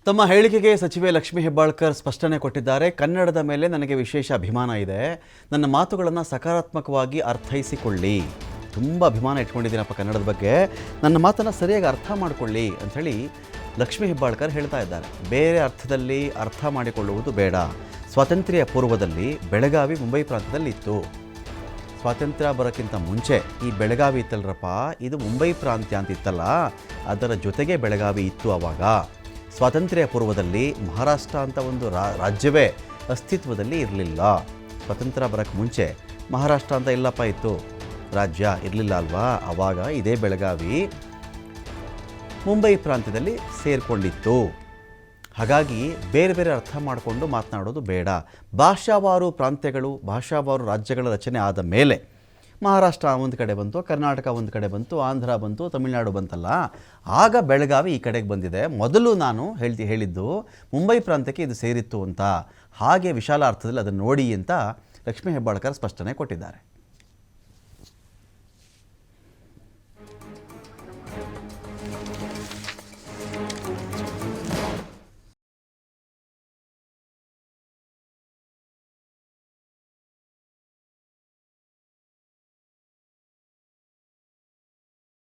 ತಮ್ಮ ಹೇಳಿಕೆಗೆ ಸಚಿವೆ ಲಕ್ಷ್ಮೀ ಹೆಬ್ಬಾಳ್ಕರ್ ಸ್ಪಷ್ಟನೆ ಕೊಟ್ಟಿದ್ದಾರೆ. ಕನ್ನಡದ ಮೇಲೆ ನನಗೆ ವಿಶೇಷ ಅಭಿಮಾನ ಇದೆ. ನನ್ನ ಮಾತುಗಳನ್ನು ಸಕಾರಾತ್ಮಕವಾಗಿ ಅರ್ಥೈಸಿಕೊಳ್ಳಿ. ತುಂಬ ಅಭಿಮಾನ ಇಟ್ಕೊಂಡಿದ್ದೀನಪ್ಪ ಕನ್ನಡದ ಬಗ್ಗೆ. ನನ್ನ ಮಾತನ್ನು ಸರಿಯಾಗಿ ಅರ್ಥ ಮಾಡಿಕೊಳ್ಳಿ ಅಂಥೇಳಿ ಲಕ್ಷ್ಮೀ ಹೆಬ್ಬಾಳ್ಕರ್ ಹೇಳ್ತಾ ಇದ್ದಾರೆ. ಬೇರೆ ಅರ್ಥದಲ್ಲಿ ಅರ್ಥ ಮಾಡಿಕೊಳ್ಳುವುದು ಬೇಡ. ಸ್ವಾತಂತ್ರ್ಯ ಪೂರ್ವದಲ್ಲಿ ಬೆಳಗಾವಿ ಮುಂಬೈ ಪ್ರಾಂತ್ಯದಲ್ಲಿ ಇತ್ತು. ಸ್ವಾತಂತ್ರ್ಯ ಬರೋಕ್ಕಿಂತ ಮುಂಚೆ ಈ ಬೆಳಗಾವಿ ಇತ್ತಲ್ರಪ್ಪ, ಇದು ಮುಂಬೈ ಪ್ರಾಂತ್ಯ ಅಂತ ಇತ್ತಲ್ಲ, ಅದರ ಜೊತೆಗೆ ಬೆಳಗಾವಿ ಇತ್ತು. ಆವಾಗ ಸ್ವಾತಂತ್ರ್ಯ ಪೂರ್ವದಲ್ಲಿ ಮಹಾರಾಷ್ಟ್ರ ಅಂತ ಒಂದು ರಾಜ್ಯವೇ ಅಸ್ತಿತ್ವದಲ್ಲಿ ಇರಲಿಲ್ಲ. ಸ್ವಾತಂತ್ರ್ಯ ಬರೋಕ್ಕೆ ಮುಂಚೆ ಮಹಾರಾಷ್ಟ್ರ ಅಂತ ಇಲ್ಲಪ್ಪ ಇತ್ತು, ರಾಜ್ಯ ಇರಲಿಲ್ಲ ಅಲ್ವಾ. ಆವಾಗ ಇದೇ ಬೆಳಗಾವಿ ಮುಂಬೈ ಪ್ರಾಂತ್ಯದಲ್ಲಿ ಸೇರಿಕೊಂಡಿತ್ತು. ಹಾಗಾಗಿ ಬೇರೆ ಬೇರೆ ಅರ್ಥ ಮಾಡಿಕೊಂಡು ಮಾತನಾಡೋದು ಬೇಡ. ಭಾಷಾವಾರು ಪ್ರಾಂತ್ಯಗಳು, ಭಾಷಾವಾರು ರಾಜ್ಯಗಳ ರಚನೆ ಆದ ಮೇಲೆ ಮಹಾರಾಷ್ಟ್ರ ಒಂದು ಕಡೆ ಬಂತು, ಕರ್ನಾಟಕ ಒಂದು ಕಡೆ ಬಂತು, ಆಂಧ್ರ ಬಂತು, ತಮಿಳುನಾಡು ಬಂತಲ್ಲ, ಆಗ ಬೆಳಗಾವಿ ಈ ಕಡೆಗೆ ಬಂದಿದೆ. ಮೊದಲು ನಾನು ಹೇಳಿದ್ದು ಮುಂಬೈ ಪ್ರಾಂತ್ಯಕ್ಕೆ ಇದು ಸೇರಿತ್ತು ಅಂತ. ಹಾಗೆ ವಿಶಾಲ ಅರ್ಥದಲ್ಲಿ ಅದನ್ನು ನೋಡಿ ಅಂತ ಲಕ್ಷ್ಮೀ ಹೆಬ್ಬಾಳ್ಕರ್ ಸ್ಪಷ್ಟನೆ ಕೊಟ್ಟಿದ್ದಾರೆ.